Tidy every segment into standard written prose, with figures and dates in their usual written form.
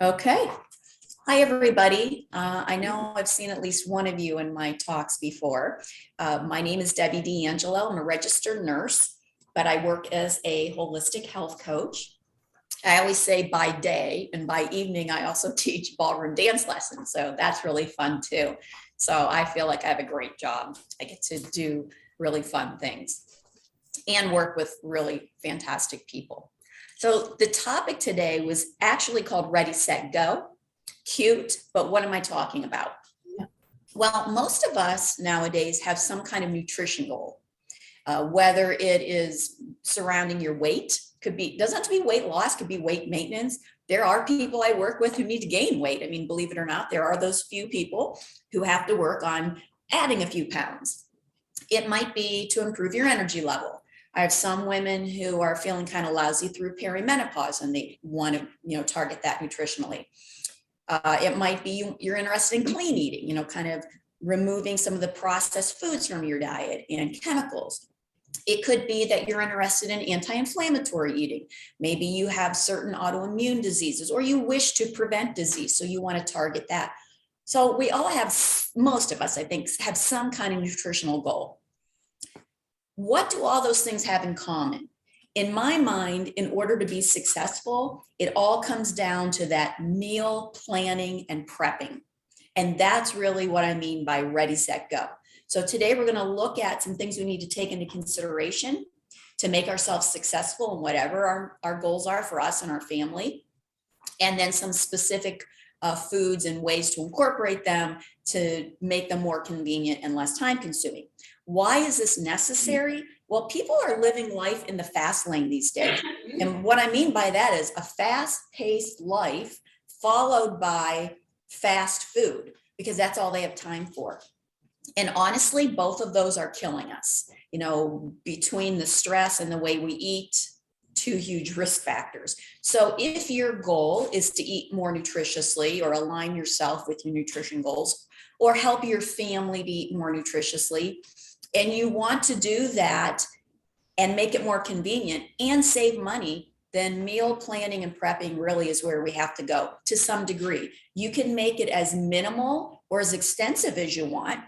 Okay. Hi, everybody. I know I've seen at least one of you in my talks before. My name is Debbie DeAngelo. I'm a registered nurse, but I work as a holistic health coach. I always say by day, and by evening, I also teach ballroom dance lessons. So that's really fun too. So I feel like I have a great job. I get to do really fun things and work with really fantastic people. So the topic today was actually called Ready, Set, Go. Cute, but what am I talking about? Well, most of us nowadays have some kind of nutrition goal, whether it is surrounding your weight, could be, doesn't have to be weight loss, could be weight maintenance. There are people I work with who need to gain weight. I mean, believe it or not, there are those few people who have to work on adding a few pounds. It might be to improve your energy level. I have some women who are feeling kind of lousy through perimenopause and they want to, target that nutritionally. It might be you're interested in clean eating, kind of removing some of the processed foods from your diet and chemicals. It could be that you're interested in anti-inflammatory eating. Maybe you have certain autoimmune diseases or you wish to prevent disease, so you want to target that. So we all have, most of us, I think, have some kind of nutritional goal. What do all those things have in common? In my mind, in order to be successful, it all comes down to that meal planning and prepping. And that's really what I mean by ready, set, go. So today we're going to look at some things we need to take into consideration to make ourselves successful in whatever our goals are for us and our family. And then some specific foods and ways to incorporate them to make them more convenient and less time consuming. Why is this necessary? Well, people are living life in the fast lane these days. And what I mean by that is a fast-paced life followed by fast food, because that's all they have time for. And honestly, both of those are killing us. Between the stress and the way we eat, two huge risk factors. So if your goal is to eat more nutritiously or align yourself with your nutrition goals or help your family to eat more nutritiously, and you want to do that and make it more convenient and save money, then meal planning and prepping really is where we have to go to some degree. You can make it as minimal or as extensive as you want,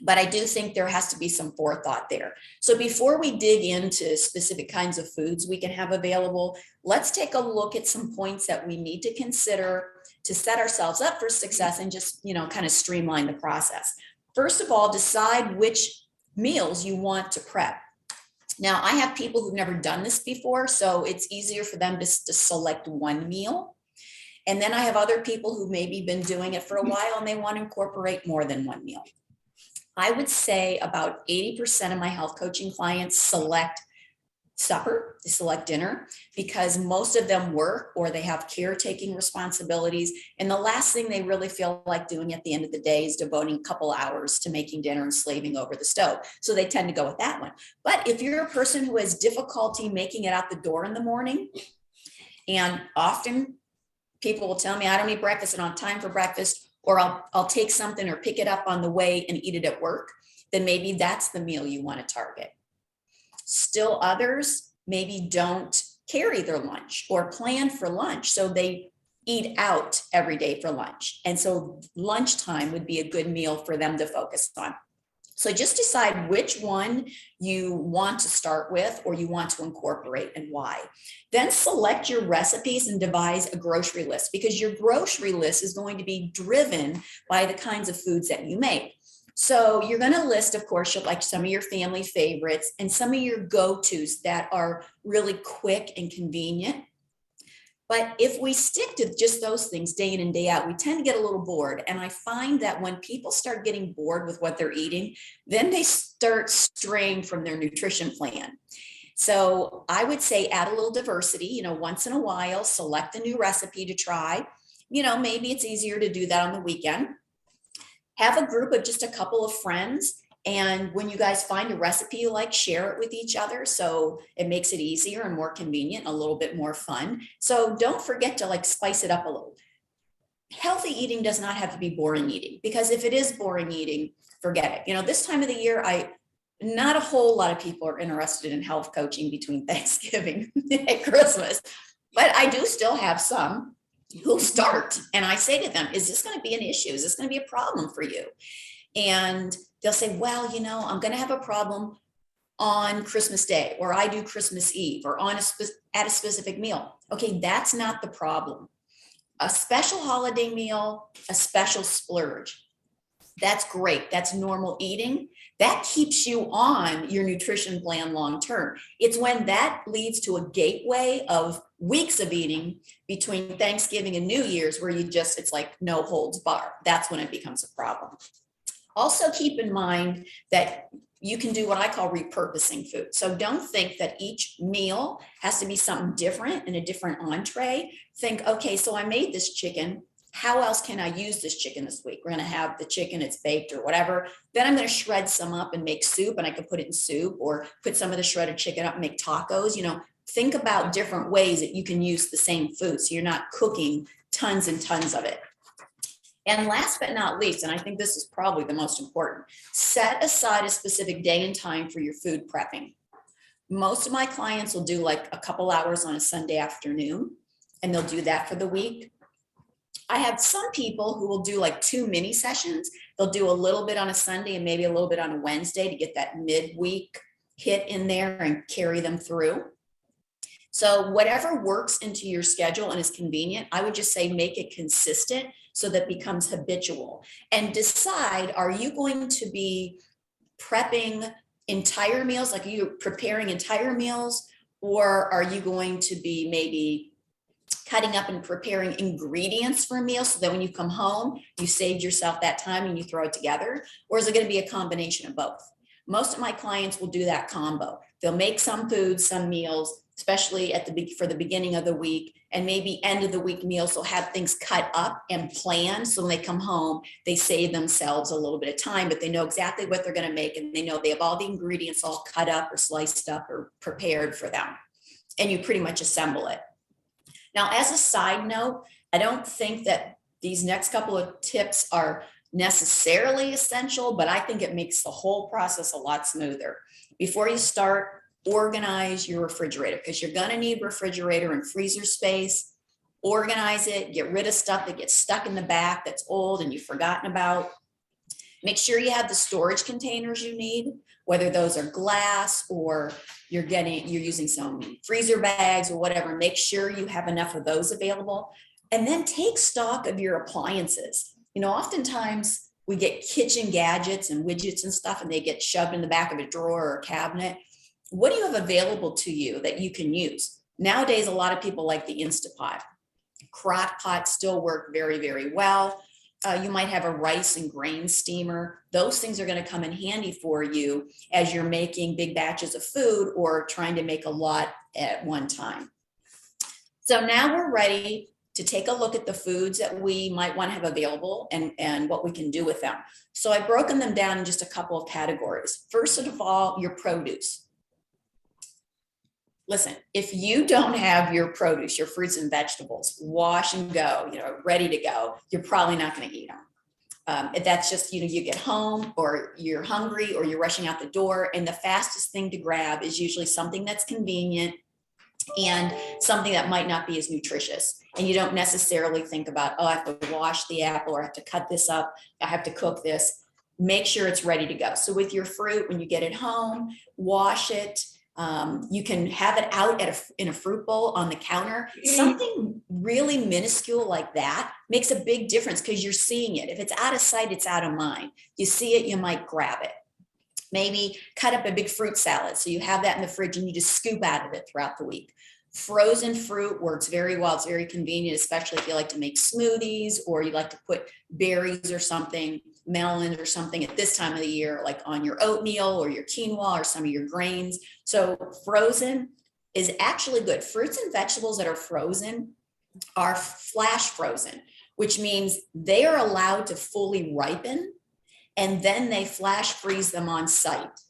but I do think there has to be some forethought there. So before we dig into specific kinds of foods we can have available, let's take a look at some points that we need to consider to set ourselves up for success and just, kind of streamline the process. First of all, decide which meals you want to prep. Now, I have people who've never done this before, so it's easier for them to select one meal. And then I have other people who've maybe been doing it for a while and they want to incorporate more than one meal. I would say about 80% of my health coaching clients select supper, they select dinner, because most of them work or they have caretaking responsibilities. And the last thing they really feel like doing at the end of the day is devoting a couple hours to making dinner and slaving over the stove. So they tend to go with that one. But if you're a person who has difficulty making it out the door in the morning, and often people will tell me, I don't eat breakfast, I don't have time for breakfast, or I'll take something or pick it up on the way and eat it at work, then maybe that's the meal you want to target. Still others maybe don't carry their lunch or plan for lunch, so they eat out every day for lunch. And so lunchtime would be a good meal for them to focus on. So just decide which one you want to start with or you want to incorporate and why. Then select your recipes and devise a grocery list, because your grocery list is going to be driven by the kinds of foods that you make. So you're going to list, of course, you'll like some of your family favorites and some of your go-tos that are really quick and convenient. But if we stick to just those things day in and day out, we tend to get a little bored. And I find that when people start getting bored with what they're eating, then they start straying from their nutrition plan. So I would say add a little diversity, once in a while, select a new recipe to try. Maybe it's easier to do that on the weekend. Have a group of just a couple of friends. And when you guys find a recipe you like, share it with each other. So it makes it easier and more convenient, a little bit more fun. So don't forget to spice it up a little. Healthy eating does not have to be boring eating, because if it is boring eating, forget it. This time of the year, not a whole lot of people are interested in health coaching between Thanksgiving and Christmas, but I do still have some. who'll start. And I say to them, is this going to be an issue? Is this going to be a problem for you? And they'll say, well, I'm going to have a problem on Christmas Day, or I do Christmas Eve, or at a specific meal. Okay, that's not the problem. A special holiday meal, a special splurge. That's great. That's normal eating. That keeps you on your nutrition plan long term. It's when that leads to a gateway of weeks of eating between Thanksgiving and New Year's where it's like no holds bar. That's when it becomes a problem. Also keep in mind that you can do what I call repurposing food. So don't think that each meal has to be something different and a different entree. Think, okay, so I made this chicken. How else can I use this chicken this week? We're going to have the chicken, it's baked or whatever. Then I'm going to shred some up and make soup, and I could put it in soup, or put some of the shredded chicken up and make tacos. Think about different ways that you can use the same food so you're not cooking tons and tons of it. And last but not least, and I think this is probably the most important, set aside a specific day and time for your food prepping. Most of my clients will do like a couple hours on a Sunday afternoon, and they'll do that for the week. I have some people who will do like 2 mini sessions. They'll do a little bit on a Sunday and maybe a little bit on a Wednesday to get that midweek hit in there and carry them through. So whatever works into your schedule and is convenient, I would just say make it consistent so that it becomes habitual. And decide, are you going to be prepping entire meals? Like, are you preparing entire meals? Or are you going to be maybe cutting up and preparing ingredients for a meal so that when you come home, you saved yourself that time and you throw it together? Or is it going to be a combination of both? Most of my clients will do that combo. They'll make some foods, some meals, especially for the beginning of the week, and maybe end of the week meals. So have things cut up and planned. So when they come home, they save themselves a little bit of time, but they know exactly what they're going to make. And they know they have all the ingredients all cut up or sliced up or prepared for them. And you pretty much assemble it. Now, as a side note, I don't think that these next couple of tips are necessarily essential, but I think it makes the whole process a lot smoother. Before you start, organize your refrigerator, because you're going to need refrigerator and freezer space. Organize it, get rid of stuff that gets stuck in the back that's old and you've forgotten about. Make sure you have the storage containers you need, whether those are glass or you're using some freezer bags or whatever. Make sure you have enough of those available. And then take stock of your appliances. Oftentimes we get kitchen gadgets and widgets and stuff, and they get shoved in the back of a drawer or a cabinet. What do you have available to you that you can use? Nowadays, a lot of people like the Instapot. Crock pots still work very, very well. You might have a rice and grain steamer. Those things are going to come in handy for you as you're making big batches of food or trying to make a lot at one time. So now we're ready to take a look at the foods that we might want to have available and what we can do with them. So I've broken them down in just a couple of categories. First of all, your produce. Listen, if you don't have your produce, your fruits and vegetables, wash and go, ready to go, you're probably not going to eat them. That's just, you get home or you're hungry or you're rushing out the door. And the fastest thing to grab is usually something that's convenient and something that might not be as nutritious. And you don't necessarily think about, I have to wash the apple or I have to cut this up. I have to cook this. Make sure it's ready to go. So with your fruit, when you get it home, wash it. You can have it out in a fruit bowl on the counter. Something really minuscule like that makes a big difference because you're seeing it. If it's out of sight, it's out of mind. You see it, you might grab it. Maybe cut up a big fruit salad. So you have that in the fridge and you just scoop out of it throughout the week. Frozen fruit works very well. It's very convenient, especially if you like to make smoothies or you like to put berries or something, melon or something at this time of the year, like on your oatmeal or your quinoa or some of your grains. So frozen is actually good. Fruits and vegetables that are frozen are flash frozen, which means they are allowed to fully ripen and then they flash freeze them on site.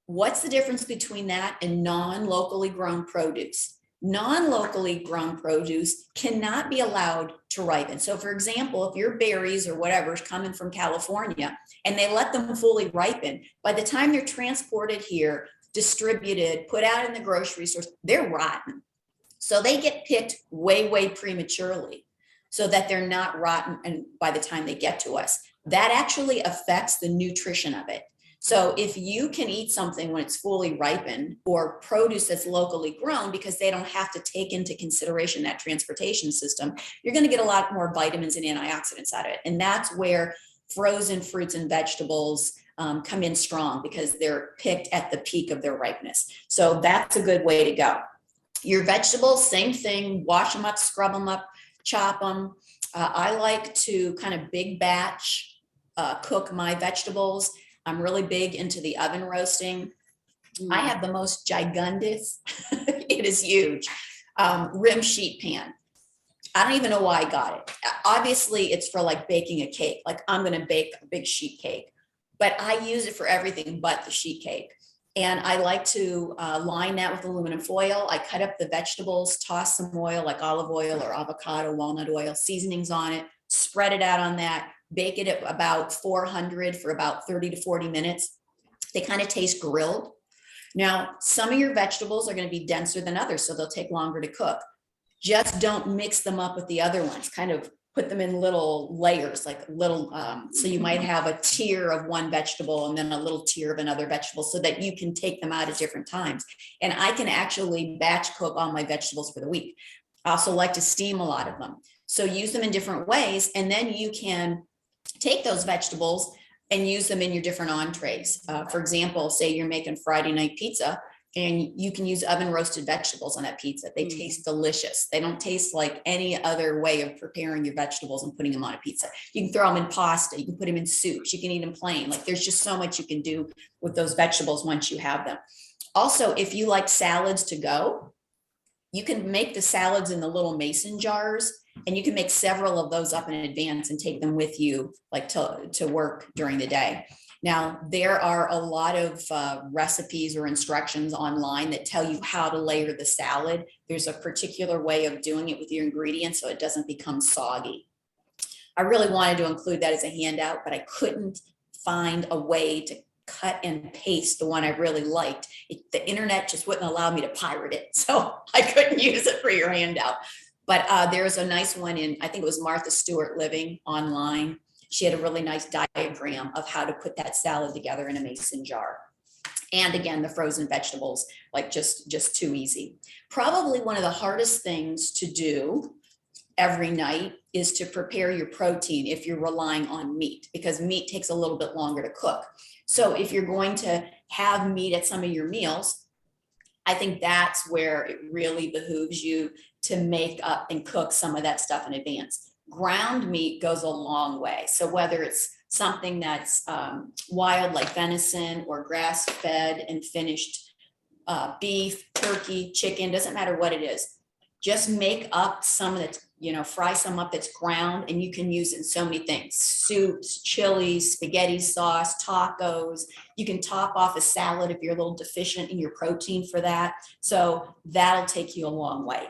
What's the difference between that and non-locally grown produce? Non-locally grown produce cannot be allowed to ripen. So for example, if your berries or whatever is coming from California and they let them fully ripen, by the time they're transported here, distributed, put out in the grocery stores, they're rotten. So they get picked way, way prematurely. so that they're not rotten and by the time they get to us. That actually affects the nutrition of it. So if you can eat something when it's fully ripened or produce that's locally grown, because they don't have to take into consideration that transportation system, you're going to get a lot more vitamins and antioxidants out of it. And that's where frozen fruits and vegetables come in strong, because they're picked at the peak of their ripeness. So that's a good way to go. Your vegetables, same thing, wash them up, scrub them up, chop them. I like to kind of big batch cook my vegetables. I'm really big into the oven roasting. I have the most gigantic, it is huge, rim sheet pan. I don't even know why I got it. Obviously, it's for like baking a cake. Like I'm going to bake a big sheet cake, but I use it for everything but the sheet cake. And I like to line that with aluminum foil. I cut up the vegetables, toss some oil like olive oil or avocado, walnut oil, seasonings on it, spread it out on that, bake it at about 400 for about 30 to 40 minutes. They kind of taste grilled. Now, some of your vegetables are going to be denser than others, so they'll take longer to cook. Just don't mix them up with the other ones. Kind of put them in little layers, like little, so you might have a tier of one vegetable and then a little tier of another vegetable, so that you can take them out at different times. And I can actually batch cook all my vegetables for the week. I also like to steam a lot of them. So use them in different ways, and then you can take those vegetables and use them in your different entrees. For example, say you're making Friday night pizza, and you can use oven roasted vegetables on that pizza. They taste delicious. They don't taste like any other way of preparing your vegetables and putting them on a pizza. You can throw them in pasta. You can put them in soups. You can eat them plain. Like there's just so much you can do with those vegetables once you have them. Also, if you like salads to go, you can make the salads in the little mason jars, and you can make several of those up in advance and take them with you like to work during the day. Now, there are a lot of recipes or instructions online that tell you how to layer the salad. There's a particular way of doing it with your ingredients so it doesn't become soggy. I really wanted to include that as a handout, but I couldn't find a way to cut and paste the one I really liked. The internet just wouldn't allow me to pirate it, so I couldn't use it for your handout. But there's a nice one in, I think it was Martha Stewart Living online. She had a really nice diagram of how to put that salad together in a mason jar. And again, the frozen vegetables, like just too easy. Probably one of the hardest things to do every night is to prepare your protein if you're relying on meat, because meat takes a little bit longer to cook. So if you're going to have meat at some of your meals, I think that's where it really behooves you to make up and cook some of that stuff in advance. Ground meat goes a long way. So whether it's something that's wild like venison or grass-fed and finished beef, turkey, chicken, doesn't matter what it is. Just make up some that's, fry some up that's ground, and you can use it in so many things. Soups, chilies, spaghetti sauce, tacos. You can top off a salad if you're a little deficient in your protein for that. So that'll take you a long way.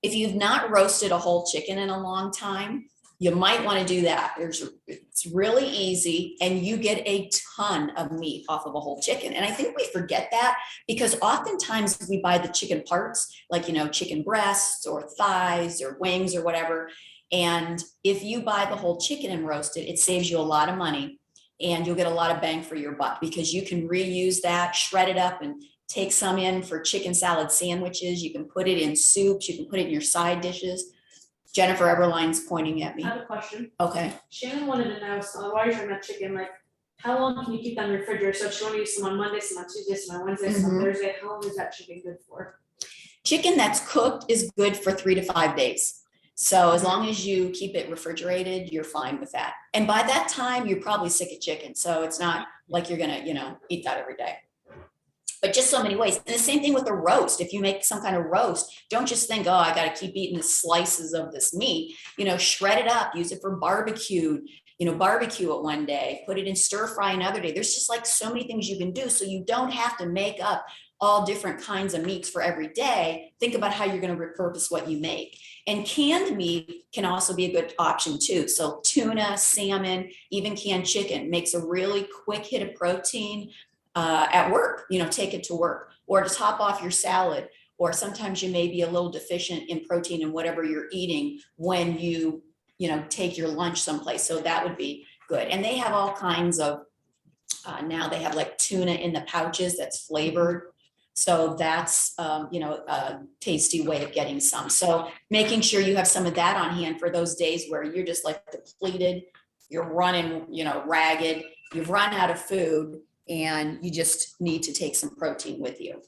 If you've not roasted a whole chicken in a long time, you might want to do that. It's really easy, and you get a ton of meat off of a whole chicken. And I think we forget that, because oftentimes we buy the chicken parts, like, chicken breasts or thighs or wings or whatever. And if you buy the whole chicken and roast it, it saves you a lot of money, and you'll get a lot of bang for your buck, because you can reuse that, shred it up, and take some in for chicken salad sandwiches. You can put it in soups. You can put it in your side dishes. Jennifer Everline's pointing at me. I have a question. Okay. Shannon wanted to know, so while you're talking about chicken, like how long can you keep them in the refrigerator? So if she wanted to use some on Monday, some on Tuesday, some on Wednesday, some on Thursday, how long is that chicken good for? Chicken that's cooked is good for 3 to 5 days. So as long as you keep it refrigerated, you're fine with that. And by that time, you're probably sick of chicken. So it's not like you're gonna, eat that every day. But just so many ways. And the same thing with a roast. If you make some kind of roast, don't just think, oh, I got to keep eating the slices of this meat. Shred it up, use it for barbecue, barbecue it one day, put it in stir fry another day. There's just like so many things you can do. So you don't have to make up all different kinds of meats for every day. Think about how you're going to repurpose what you make. And canned meat can also be a good option too. So tuna, salmon, even canned chicken makes a really quick hit of protein at work, take it to work, or to top off your salad, or sometimes you may be a little deficient in protein in whatever you're eating when you take your lunch someplace. So that would be good. And they have all kinds of, now they have like tuna in the pouches that's flavored. So that's, a tasty way of getting some. So making sure you have some of that on hand for those days where you're just like depleted, you're running, ragged, you've run out of food, and you just need to take some protein with you.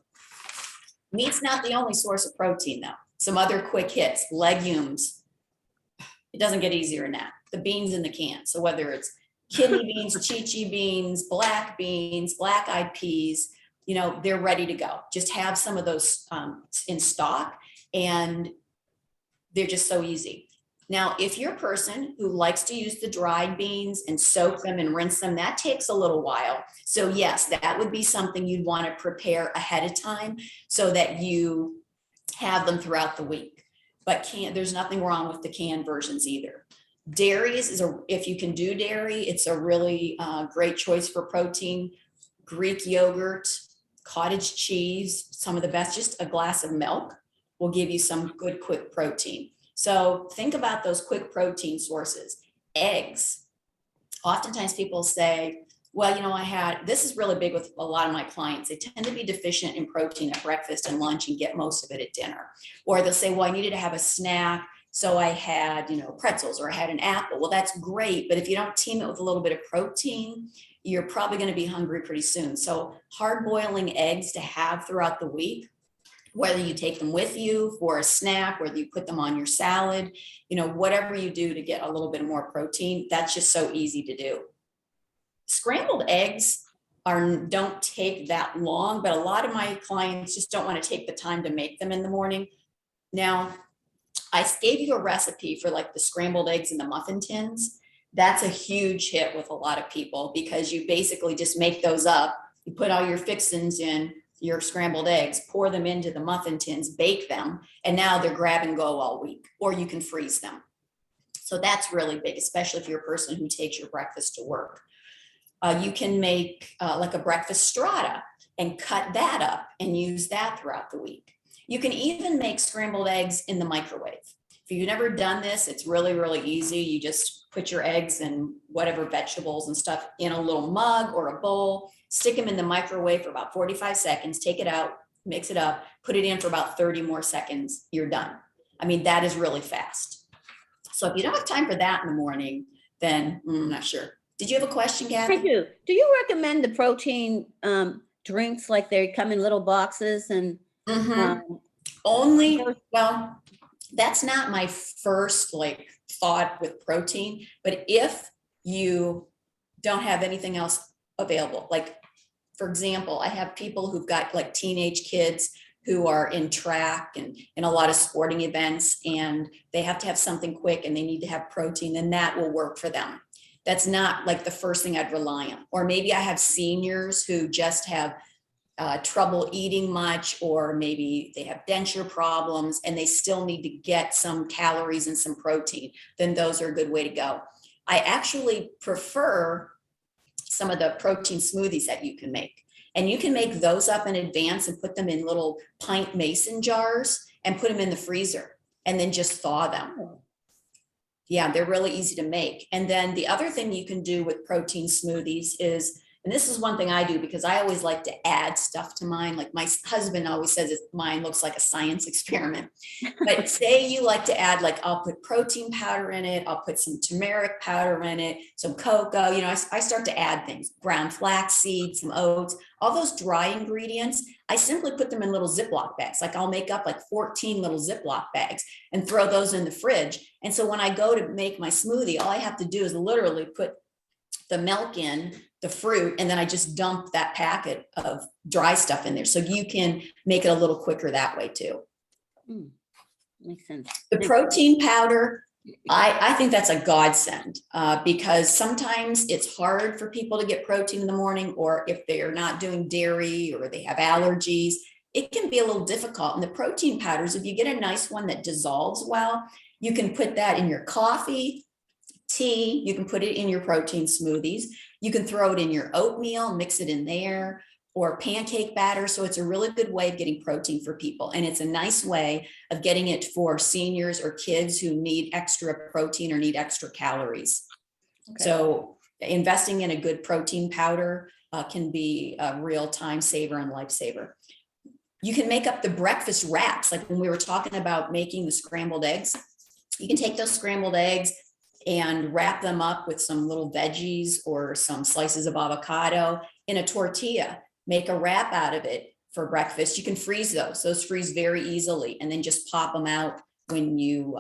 Meat's not the only source of protein though. Some other quick hits, legumes. It doesn't get easier than that. The beans in the can. So whether it's kidney beans, chichi beans, black beans, black-eyed peas, they're ready to go. Just have some of those in stock, and they're just so easy. Now, if you're a person who likes to use the dried beans and soak them and rinse them, that takes a little while. So yes, that would be something you'd want to prepare ahead of time so that you have them throughout the week. But there's nothing wrong with the canned versions either. Dairies if you can do dairy, it's a really great choice for protein. Greek yogurt, cottage cheese, some of the best. Just a glass of milk will give you some good quick protein. So think about those quick protein sources. Eggs. Oftentimes people say, well, this is really big with a lot of my clients. They tend to be deficient in protein at breakfast and lunch and get most of it at dinner. Or they'll say, well, I needed to have a snack, so I had, pretzels, or I had an apple. Well, that's great. But if you don't team it with a little bit of protein, you're probably going to be hungry pretty soon. So hard boiling eggs to have throughout the week, whether you take them with you for a snack, whether you put them on your salad, whatever you do to get a little bit more protein, that's just so easy to do. Scrambled eggs don't take that long, but a lot of my clients just don't want to take the time to make them in the morning. Now, I gave you a recipe for like the scrambled eggs in the muffin tins. That's a huge hit with a lot of people because you basically just make those up. You put all your fixings in, your scrambled eggs, pour them into the muffin tins, bake them, and now they're grab and go all week, or you can freeze them. So that's really big, especially if you're a person who takes your breakfast to work. You can make like a breakfast strata and cut that up and use that throughout the week. You can even make scrambled eggs in the microwave. If you've never done this, it's really, really easy. You just put your eggs and whatever vegetables and stuff in a little mug or a bowl, stick them in the microwave for about 45 seconds, take it out, mix it up, put it in for about 30 more seconds, you're done. I mean, that is really fast. So if you don't have time for that in the morning, then I'm not sure. Did you have a question, Kathy? I do. Do you recommend the protein drinks, like they come in little boxes and well, that's not my first thought with protein, but if you don't have anything else available, like for example, I have people who've got like teenage kids who are in track and in a lot of sporting events, and they have to have something quick and they need to have protein, then that will work for them. That's not like the first thing I'd rely on. Or maybe I have seniors who just have trouble eating much, or maybe they have denture problems and they still need to get some calories and some protein, then those are a good way to go. I actually prefer some of the protein smoothies that you can make. And you can make those up in advance and put them in little pint mason jars and put them in the freezer and then just thaw them. Yeah, they're really easy to make. And then the other thing you can do with protein smoothies is, and this is one thing I do because I always like to add stuff to mine. Like my husband always says mine looks like a science experiment. But say you like to add, like I'll put protein powder in it, I'll put some turmeric powder in it, some cocoa, I start to add things, ground flaxseed, some oats, all those dry ingredients. I simply put them in little Ziploc bags. Like I'll make up like 14 little Ziploc bags and throw those in the fridge. And so when I go to make my smoothie, all I have to do is literally put the milk in, the fruit, and then I just dump that packet of dry stuff in there. So you can make it a little quicker that way too. Makes sense. The protein powder, I think that's a godsend because sometimes it's hard for people to get protein in the morning, or if they're not doing dairy or they have allergies, it can be a little difficult. And the protein powders, if you get a nice one that dissolves well, you can put that in your coffee, tea, you can put it in your protein smoothies. You can throw it in your oatmeal, mix it in there, or pancake batter. So it's a really good way of getting protein for people. And it's a nice way of getting it for seniors or kids who need extra protein or need extra calories. Okay. So investing in a good protein powder can be a real time saver and lifesaver. You can make up the breakfast wraps. Like when we were talking about making the scrambled eggs, you can take those scrambled eggs and wrap them up with some little veggies or some slices of avocado in a tortilla. Make a wrap out of it for breakfast. You can freeze those. Those freeze very easily, and then just pop them out when you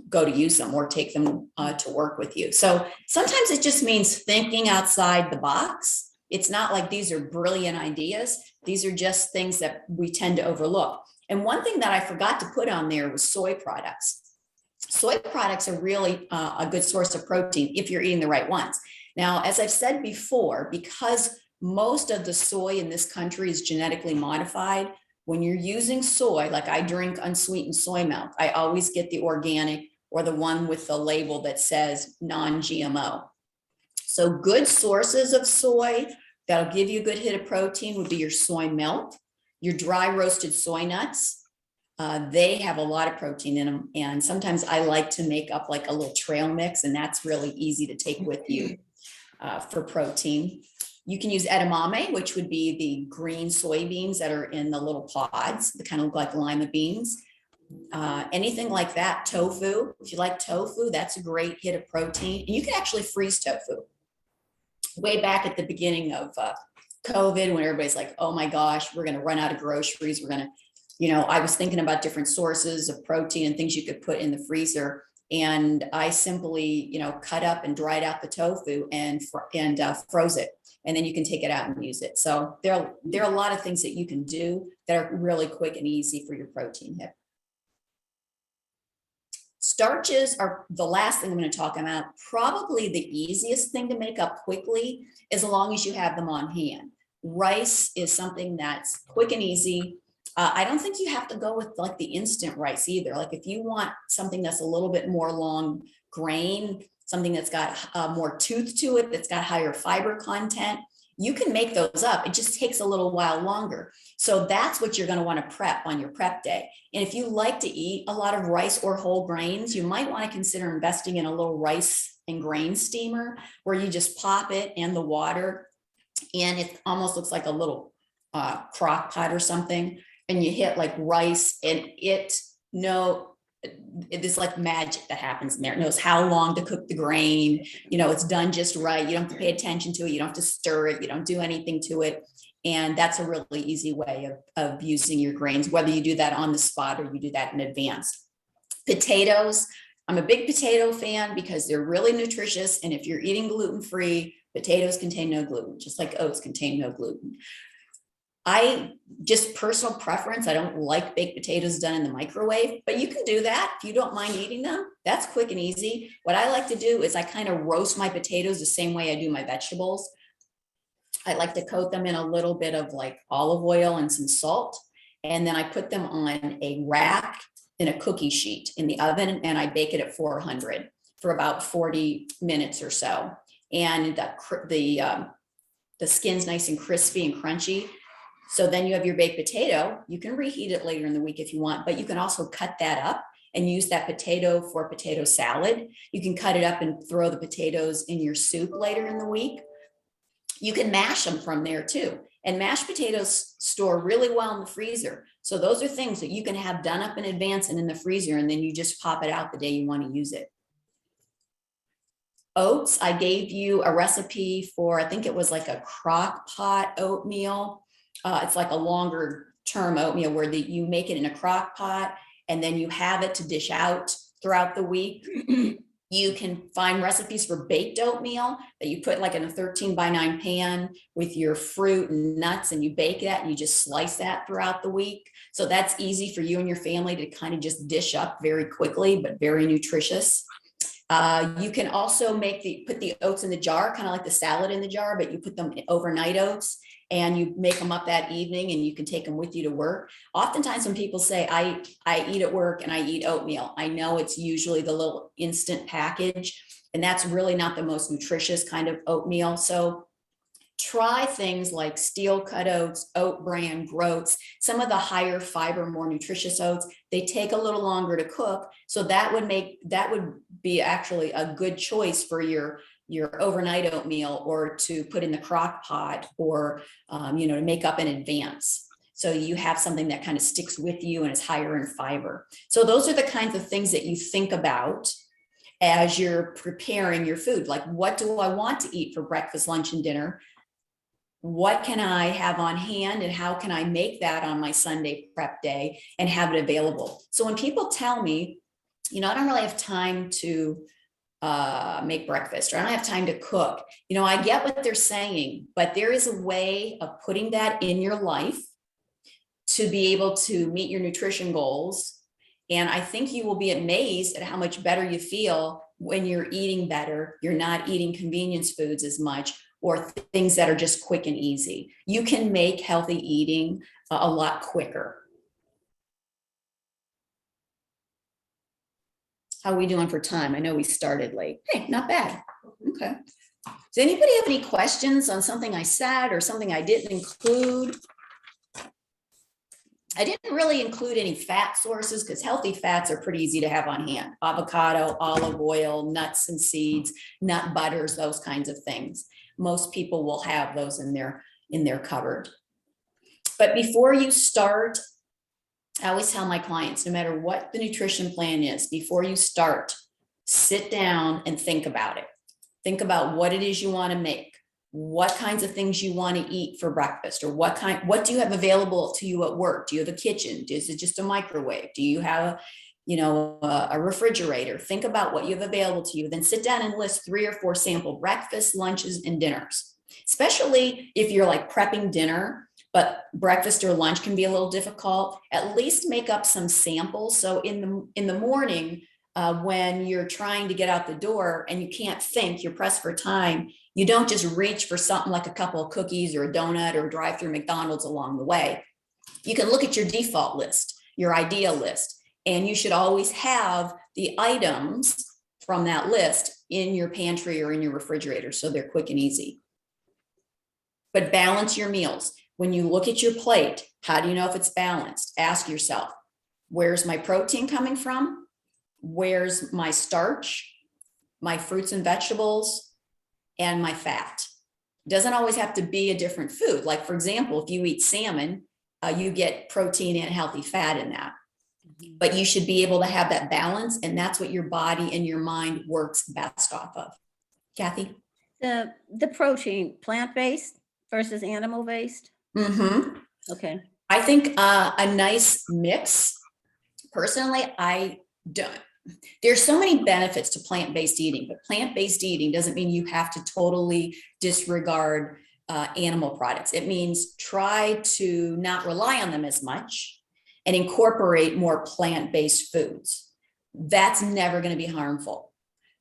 go to use them or take them to work with you. So sometimes it just means thinking outside the box. It's not like these are brilliant ideas. These are just things that we tend to overlook. And one thing that I forgot to put on there was soy products. Soy products are really a good source of protein if you're eating the right ones. Now, as I've said before, because most of the soy in this country is genetically modified, when you're using soy, like I drink unsweetened soy milk, I always get the organic or the one with the label that says non-GMO. So good sources of soy that'll give you a good hit of protein would be your soy milk, your dry roasted soy nuts. They have a lot of protein in them. And sometimes I like to make up like a little trail mix, and that's really easy to take with you for protein. You can use edamame, which would be the green soybeans that are in the little pods, that kind of look like lima beans. Anything like that. Tofu, if you like tofu, that's a great hit of protein. And you can actually freeze tofu. Way back at the beginning of COVID, when everybody's like, oh my gosh, we're going to run out of groceries. We're going to, you know, I was thinking about different sources of protein and things you could put in the freezer. And I simply, you know, cut up and dried out the tofu and froze it. And then you can take it out and use it. So there are a lot of things that you can do that are really quick and easy for your protein hit. Starches are the last thing I'm going to talk about. Probably the easiest thing to make up quickly, as long as you have them on hand. Rice is something that's quick and easy. I don't think you have to go with like the instant rice either. Like if you want something that's a little bit more long grain, something that's got more tooth to it, that's got higher fiber content, you can make those up. It just takes a little while longer. So that's what you're going to want to prep on your prep day. And if you like to eat a lot of rice or whole grains, you might want to consider investing in a little rice and grain steamer where you just pop it in the water, and it almost looks like a little crock pot or something. And you hit like rice, and it is like magic that happens in there. It knows how long to cook the grain. You know, it's done just right. You don't have to pay attention to it. You don't have to stir it. You don't do anything to it. And that's a really easy way of using your grains, whether you do that on the spot or you do that in advance. Potatoes. I'm a big potato fan because they're really nutritious. And if you're eating gluten-free, potatoes contain no gluten, just like oats contain no gluten. I just personal preference, I don't like baked potatoes done in the microwave, but you can do that if you don't mind eating them. That's quick and easy. What I like to do is I kind of roast my potatoes the same way I do my vegetables. I like to coat them in a little bit of like olive oil and some salt. And then I put them on a rack in a cookie sheet in the oven, and I bake it at 400 for about 40 minutes or so. And the skin's nice and crispy and crunchy. So then you have your baked potato. You can reheat it later in the week if you want, but you can also cut that up and use that potato for potato salad. You can cut it up and throw the potatoes in your soup later in the week. You can mash them from there too. And mashed potatoes store really well in the freezer. So those are things that you can have done up in advance and in the freezer, and then you just pop it out the day you want to use it. Oats, I gave you a recipe for, I think it was like a crock pot oatmeal. It's like a longer term oatmeal where you make it in a crock pot and then you have it to dish out throughout the week. You can find recipes for baked oatmeal that you put like in a 13x9 pan with your fruit and nuts, and you bake that and you just slice that throughout the week. So that's easy for you and your family to kind of just dish up very quickly, but very nutritious. You can also put the oats in the jar, kind of like the salad in the jar, but you put them overnight oats and you make them up that evening and you can take them with you to work. Oftentimes when people say, I eat at work and I eat oatmeal, I know it's usually the little instant package, and that's really not the most nutritious kind of oatmeal. So try things like steel cut oats, oat bran, groats, some of the higher fiber, more nutritious oats. They take a little longer to cook. So that would be actually a good choice for your overnight oatmeal, or to put in the crock pot, or, to make up in advance. So you have something that kind of sticks with you and is higher in fiber. So those are the kinds of things that you think about as you're preparing your food. Like, what do I want to eat for breakfast, lunch, and dinner? What can I have on hand, and how can I make that on my Sunday prep day and have it available? So when people tell me, I don't really have time to make breakfast, or I don't have time to cook, I get what they're saying, but there is a way of putting that in your life to be able to meet your nutrition goals. And I think you will be amazed at how much better you feel when you're eating better. You're not eating convenience foods as much, or things that are just quick and easy. You can make healthy eating a lot quicker. How are we doing for time? I know we started late. Hey, not bad. Okay. Does anybody have any questions on something I said or something I didn't include? I didn't really include any fat sources, because healthy fats are pretty easy to have on hand. Avocado, olive oil, nuts and seeds, nut butters, those kinds of things. Most people will have those in their cupboard. But before you start, I always tell my clients, no matter what the nutrition plan is, before you start, sit down and think about it. Think about what it is you want to make, what kinds of things you want to eat for breakfast, or what do you have available to you at work? Do you have a kitchen? Is it just a microwave? Do you have a refrigerator? Think about what you have available to you. Then sit down and list 3 or 4 sample breakfasts, lunches, and dinners. Especially if you're like prepping dinner, but breakfast or lunch can be a little difficult. At least make up some samples. So in the morning, when you're trying to get out the door and you can't think, you're pressed for time, you don't just reach for something like a couple of cookies or a donut or drive through McDonald's along the way. You can look at your default list, your ideal list, and you should always have the items from that list in your pantry or in your refrigerator, so they're quick and easy. But balance your meals. When you look at your plate, how do you know if it's balanced? Ask yourself, where's my protein coming from? Where's my starch, my fruits and vegetables, and my fat? It doesn't always have to be a different food. Like, for example, if you eat salmon, you get protein and healthy fat in that. But you should be able to have that balance, and that's what your body and your mind works best off of. Kathy? The protein, plant-based versus animal-based? Mm-hmm. Okay. I think a nice mix. Personally, I don't. There's so many benefits to plant-based eating, but plant-based eating doesn't mean you have to totally disregard animal products. It means try to not rely on them as much and incorporate more plant-based foods. That's never going to be harmful.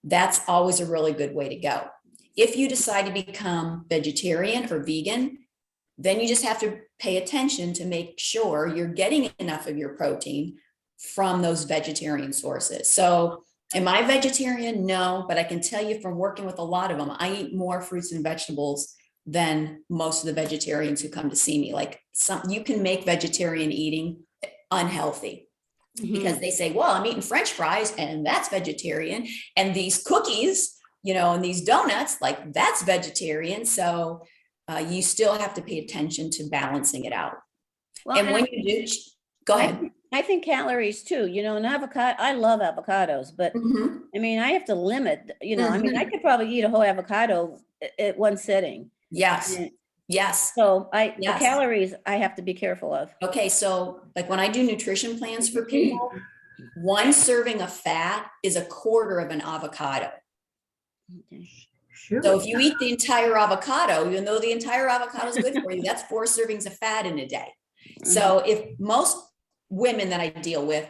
That's always a really good way to go. If you decide to become vegetarian or vegan, then you just have to pay attention to make sure you're getting enough of your protein from those vegetarian sources. So am I vegetarian? No, but I can tell you from working with a lot of them, I eat more fruits and vegetables than most of the vegetarians who come to see me. Like, you can make vegetarian eating unhealthy because they say, well, I'm eating French fries and that's vegetarian. And these cookies, and these donuts, like, that's vegetarian. So you still have to pay attention to balancing it out. Well, and when you do, go ahead. I think calories too, an avocado, I love avocados, but I mean, I have to limit, I mean, I could probably eat a whole avocado at one sitting. Yes. And Yes. so the calories I have to be careful of. Okay. So like when I do nutrition plans for people, 1 serving of fat is 1/4 of an avocado. Okay. Sure. So if you eat the entire avocado, even though the entire avocado is good for you, that's 4 servings of fat in a day. So if most women that I deal with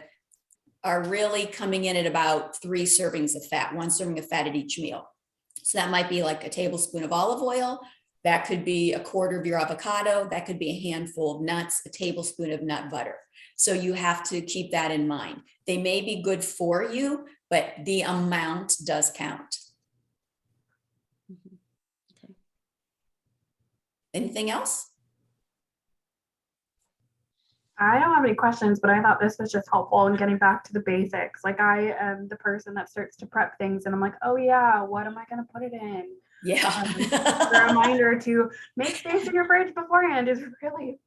are really coming in at about 3 servings of fat, 1 serving of fat at each meal. So that might be like a tablespoon of olive oil. That could be 1/4 of your avocado. That could be a handful of nuts, a tablespoon of nut butter. So you have to keep that in mind. They may be good for you, but the amount does count. Anything else? I don't have any questions, but I thought this was just helpful in getting back to the basics. Like I am the person that starts to prep things and I'm like, oh yeah, what am I going to put it in? Yeah. The reminder to make space in your fridge beforehand is really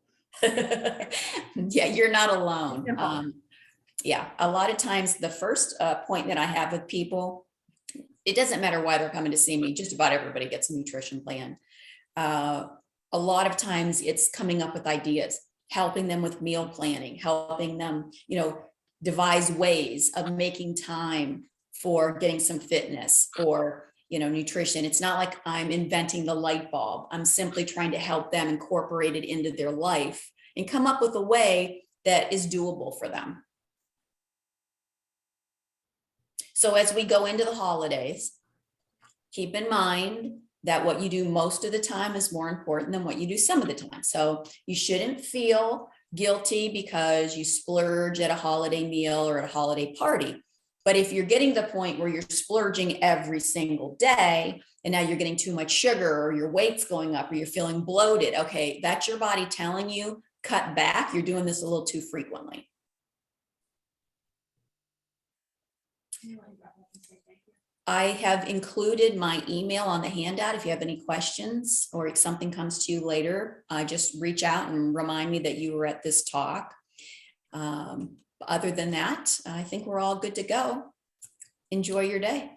Yeah, you're not alone. simple. Yeah, a lot of times the first point that I have with people, it doesn't matter why they're coming to see me, just about everybody gets a nutrition plan. A lot of times it's coming up with ideas, helping them with meal planning, helping them, devise ways of making time for getting some fitness or, nutrition. It's not like I'm inventing the light bulb. I'm simply trying to help them incorporate it into their life and come up with a way that is doable for them. So as we go into the holidays, keep in mind that what you do most of the time is more important than what you do some of the time. So you shouldn't feel guilty because you splurge at a holiday meal or at a holiday party. But if you're getting to the point where you're splurging every single day and now you're getting too much sugar or your weight's going up or you're feeling bloated, okay, that's your body telling you, cut back. You're doing this a little too frequently. I have included my email on the handout. If you have any questions or if something comes to you later, just reach out and remind me that you were at this talk. Other than that, I think we're all good to go. Enjoy your day.